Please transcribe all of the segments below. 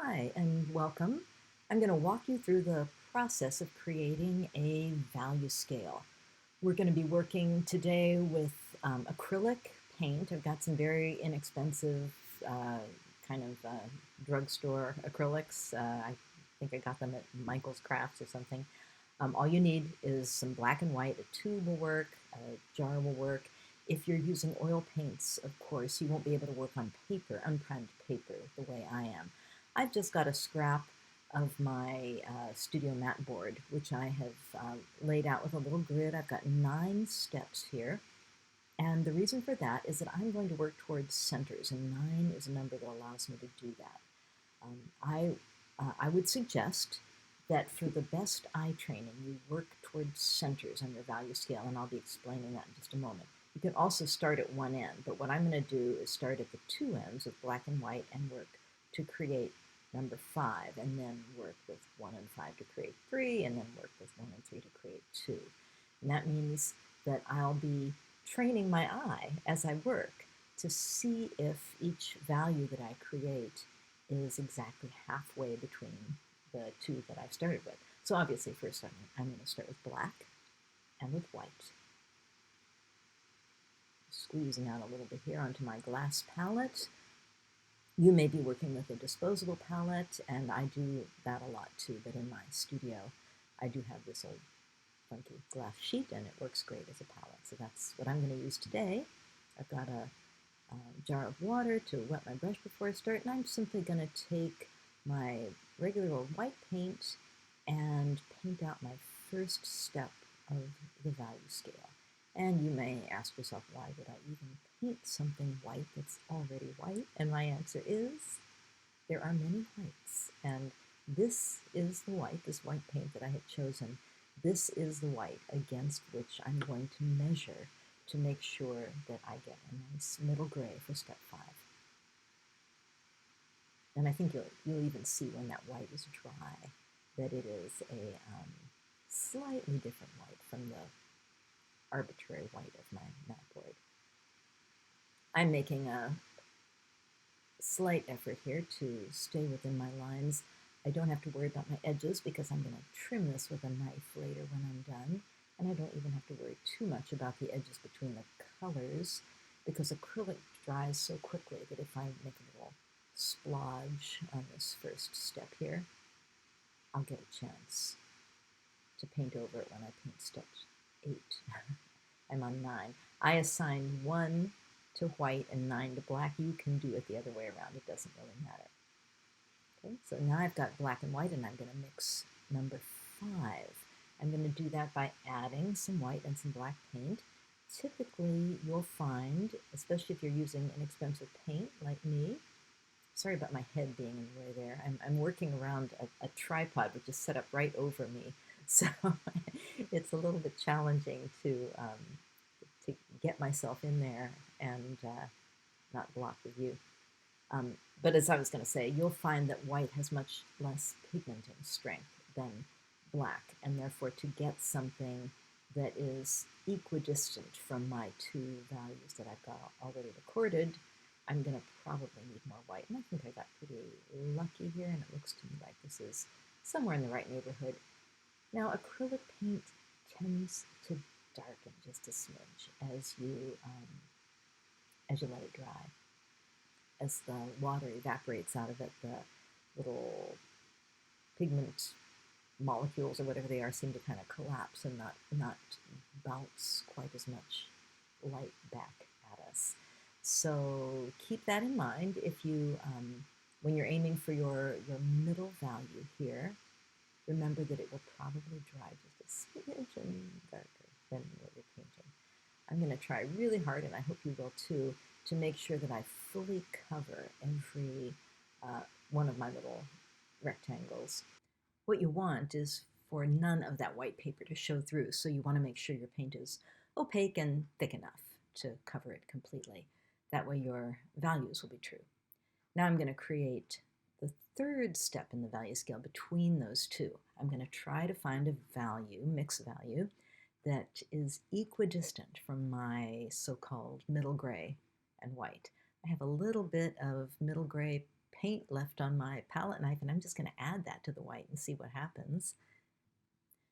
Hi, and welcome. I'm going to walk you through the process of creating a value scale. We're going to be working today with acrylic paint. I've got some very inexpensive uh, kind of drugstore acrylics. I think I got them at Michael's Crafts or something. All you need is some black and white. A tube will work, a jar will work. If you're using oil paints, of course, you won't be able to work on paper, unprimed paper, the way I am. I've just got a scrap of my studio mat board, which I have laid out with a little grid. I've got 9 steps here. And the reason for that is that I'm going to work towards centers, and 9 is a number that allows me to do that. I would suggest that for the best eye training, you work towards centers on your value scale, and I'll be explaining that in just a moment. You can also start at one end, but what I'm going to do is start at the two ends with black and white and work to create number 5, and then work with 1 and 5 to create 3, and then work with 1 and 3 to create 2. And that means that I'll be training my eye as I work to see if each value that I create is exactly halfway between the two that I've started with. So obviously first I'm going to start with black and with white. Squeezing out a little bit here onto my glass palette. You may be working with a disposable palette, and I do that a lot too, but in my studio I do have this old funky glass sheet and it works great as a palette. So that's what I'm going to use today. I've got a jar of water to wet my brush before I start, and I'm simply going to take my regular old white paint and paint out my first step of the value scale. And you may ask yourself, why would I even paint something white that's already white? And my answer is, there are many whites, and this is the white, this white paint that I had chosen. This is the white against which I'm going to measure to make sure that I get a nice middle gray for step 5. And I think you'll even see when that white is dry that it is a slightly different white from the arbitrary white of my mat board. I'm making a slight effort here to stay within my lines. I don't have to worry about my edges because I'm going to trim this with a knife later when I'm done. And I don't even have to worry too much about the edges between the colors because acrylic dries so quickly that if I make a little splodge on this first step here, I'll get a chance to paint over it when I paint step 8. I'm on 9. I assign 1 to white and 9 to black. You can do it the other way around. It doesn't really matter. Okay, so now I've got black and white, and I'm going to mix number 5. I'm going to do that by adding some white and some black paint. Typically, you'll find, especially if you're using inexpensive paint like me, sorry about my head being in the way there. I'm working around a tripod which is set up right over me, so it's a little bit challenging to get myself in there and not block the view. But as I was going to say, you'll find that white has much less pigmenting strength than black, and therefore to get something that is equidistant from my two values that I've got already recorded, I'm going to probably need more white. And I think I got pretty lucky here, and it looks to me like this is somewhere in the right neighborhood. Now, acrylic paint tends to darken just a smidge as you let it dry. As the water evaporates out of it, the little pigment molecules or whatever they are seem to kind of collapse and not bounce quite as much light back at us. So keep that in mind if you, when you're aiming for your middle value here, remember that it will probably dry just a smidgen darker than what you're painting. I'm going to try really hard, and I hope you will too, to make sure that I fully cover every one of my little rectangles. What you want is for none of that white paper to show through, so you want to make sure your paint is opaque and thick enough to cover it completely. That way your values will be true. Now I'm going to create the third step in the value scale between those two. I'm going to try to find a value, mix value, that is equidistant from my so-called middle gray and white. I have a little bit of middle gray paint left on my palette knife, and I'm just going to add that to the white and see what happens.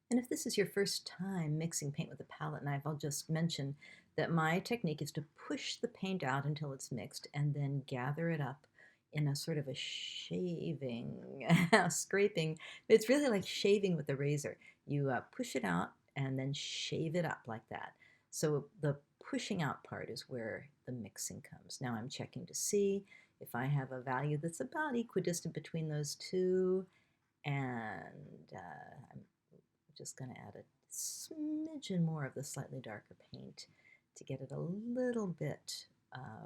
And if this is your first time mixing paint with a palette knife, I'll just mention that my technique is to push the paint out until it's mixed and then gather it up in a sort of a shaving, scraping. It's really like shaving with a razor. You push it out and then shave it up like that. So the pushing out part is where the mixing comes. Now I'm checking to see if I have a value that's about equidistant between those two, and I'm just going to add a smidgen more of the slightly darker paint to get it a little bit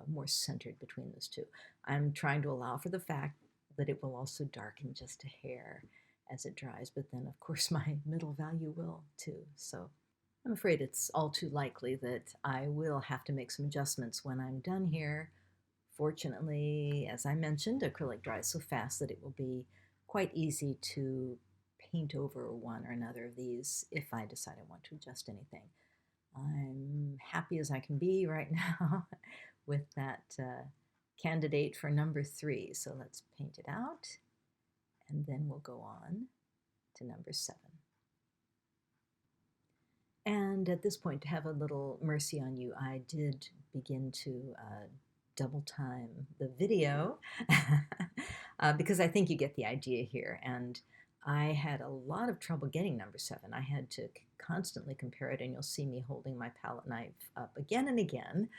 more centered between those two. I'm trying to allow for the fact that it will also darken just a hair as it dries, but then of course my middle value will too. So I'm afraid it's all too likely that I will have to make some adjustments when I'm done here. Fortunately, as I mentioned, acrylic dries so fast that it will be quite easy to paint over one or another of these if I decide I want to adjust anything. I'm happy as I can be right now with that candidate for number 3. So let's paint it out, and then we'll go on to number 7. And at this point, to have a little mercy on you, I did begin to double time the video because I think you get the idea here. And I had a lot of trouble getting number 7. I had to constantly compare it, and you'll see me holding my palette knife up again and again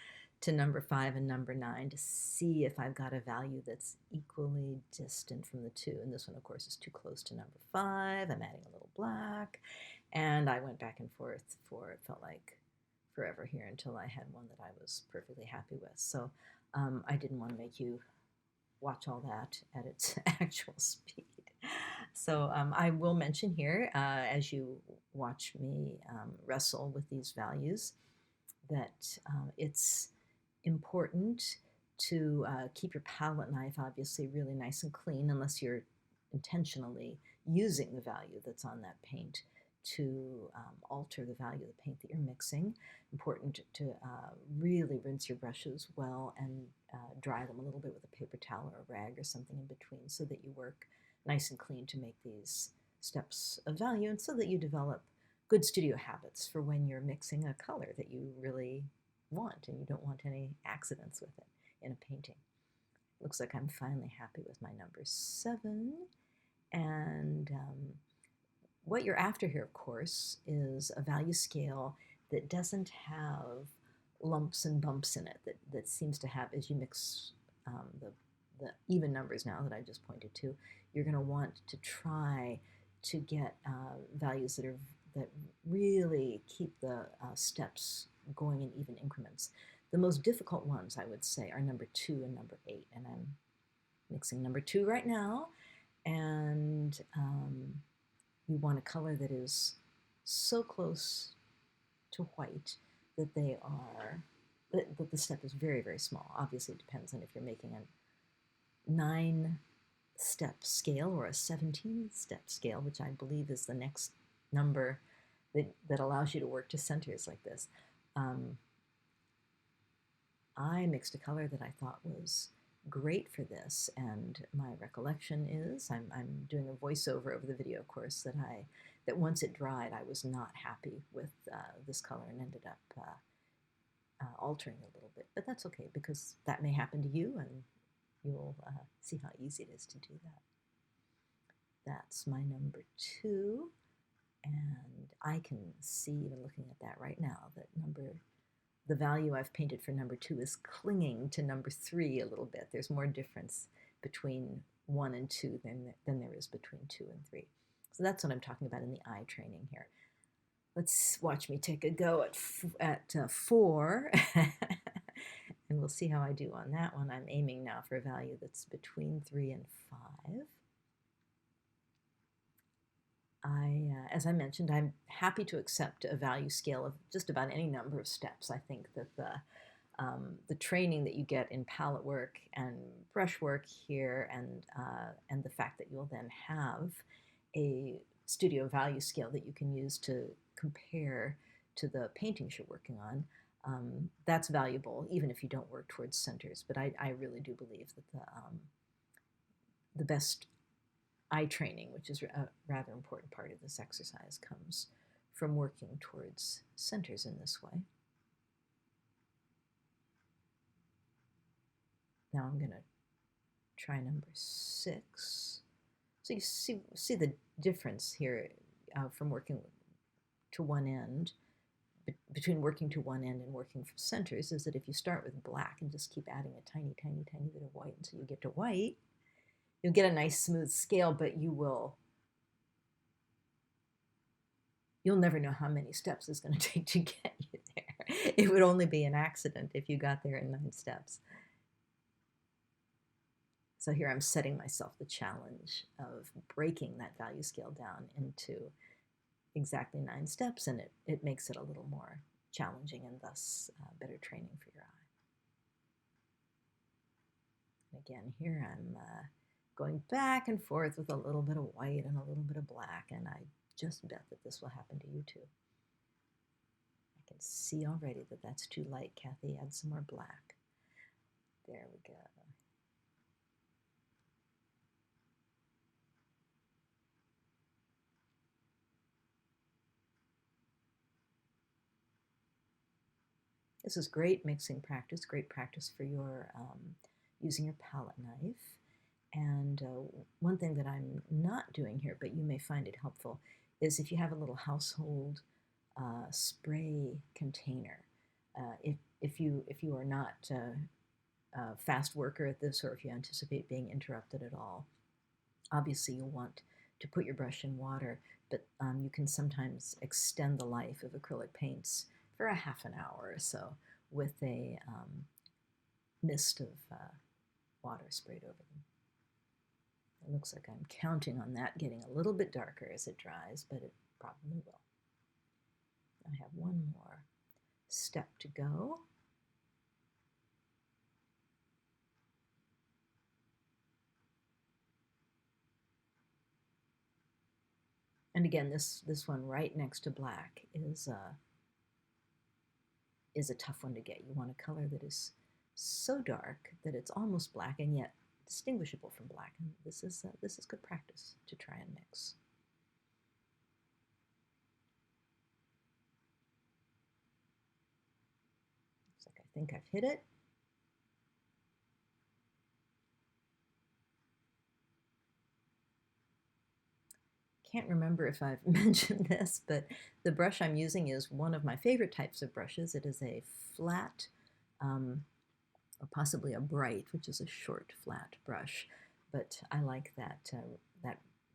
to number 5 and number 9 to see if I've got a value that's equally distant from the two. And this one, of course, is too close to number 5. I'm adding a little black. And I went back and forth for, it felt like, forever here until I had one that I was perfectly happy with. So I didn't want to make you watch all that at its actual speed. So I will mention here, as you watch me wrestle with these values, that it's important to keep your palette knife obviously really nice and clean, unless you're intentionally using the value that's on that paint to alter the value of the paint that you're mixing. Important to really rinse your brushes well and dry them a little bit with a paper towel or a rag or something in between, so that you work nice and clean to make these steps of value, and so that you develop good studio habits for when you're mixing a color that you really want and you don't want any accidents with it in a painting. Looks like I'm finally happy with my number 7. And what you're after here, of course, is a value scale that doesn't have lumps and bumps in it, that seems to have, as you mix the even numbers now that I just pointed to, you're going to want to try to get values that really keep the steps going in even increments. The most difficult ones, I would say, are number 2 and number 8, and I'm mixing number 2 right now, and you want a color that is so close to white that that the step is very, very small. Obviously, it depends on if you're making a 9-step scale or a 17-step scale, which I believe is the next number that allows you to work to centers like this. I mixed a color that I thought was great for this, and my recollection is, I'm doing a voiceover over the video, of course, that once it dried, I was not happy with this color and ended up altering a little bit. But that's okay, because that may happen to you, and you'll see how easy it is to do that. That's my number 2, and I can see, even looking at that right now, that the value I've painted for number 2 is clinging to number 3 a little bit. There's more difference between 1 and 2 than there is between 2 and 3. So that's what I'm talking about in the eye training here. Let's watch me take a go at 4, and we'll see how I do on that one. I'm aiming now for a value that's between 3 and 5. As I mentioned, I'm happy to accept a value scale of just about any number of steps. I think that the training that you get in palette work and brush work here, and the fact that you'll then have a studio value scale that you can use to compare to the paintings you're working on, that's valuable, even if you don't work towards centers. But I really do believe that the best eye training, which is a rather important part of this exercise, comes from working towards centers in this way. Now I'm going to try number 6. So you see the difference here from working to one end, between working to one end and working from centers, is that if you start with black and just keep adding a tiny, tiny, tiny bit of white until you get to white, you'll get a nice smooth scale, but you'll never know how many steps it's going to take to get you there. It would only be an accident if you got there in 9 steps. So here I'm setting myself the challenge of breaking that value scale down into exactly 9 steps, and it makes it a little more challenging and thus better training for your eye. And again, here I'm going back and forth with a little bit of white and a little bit of black, and I just bet that this will happen to you too. I can see already that that's too light. Kathy, add some more black. There we go. This is great mixing practice, great practice for your using your palette knife. And one thing that I'm not doing here, but you may find it helpful, is if you have a little household spray container. If you are not a fast worker at this, or if you anticipate being interrupted at all, obviously you'll want to put your brush in water, but you can sometimes extend the life of acrylic paints for a half an hour or so with a mist of water sprayed over them. It looks like I'm counting on that getting a little bit darker as it dries, but it probably will. I have one more step to go. And again, this one right next to black is a tough one to get. You want a color that is so dark that it's almost black and yet distinguishable from black. And this is good practice to try and mix. Looks like I think I've hit it. Can't remember if I've mentioned this, but the brush I'm using is one of my favorite types of brushes. It is a flat, or possibly a bright, which is a short flat brush, but I like that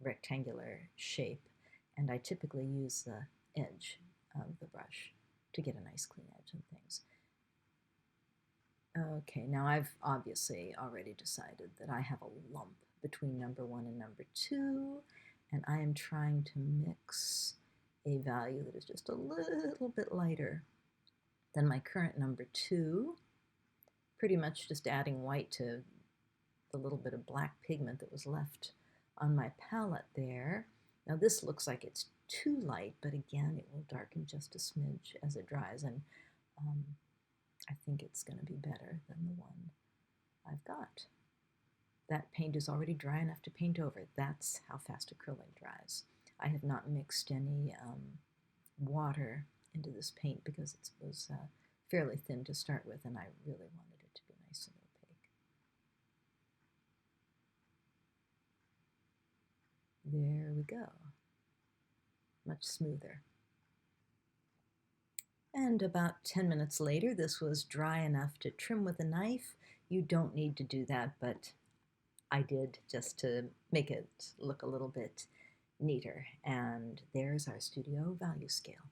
rectangular shape, and I typically use the edge of the brush to get a nice clean edge on things. Okay, now I've obviously already decided that I have a lump between number 1 and number 2, and I am trying to mix a value that is just a little bit lighter than my current number 2, pretty much just adding white to the little bit of black pigment that was left on my palette there. Now this looks like it's too light, but again, it will darken just a smidge as it dries, and I think it's going to be better than the one I've got. That paint is already dry enough to paint over. That's how fast acrylic dries. I have not mixed any water into this paint because it was fairly thin to start with, and I really wanted it to be nice and opaque. There we go. Much smoother. And about 10 minutes later, this was dry enough to trim with a knife. You don't need to do that, but I did just to make it look a little bit neater. And there's our studio value scale.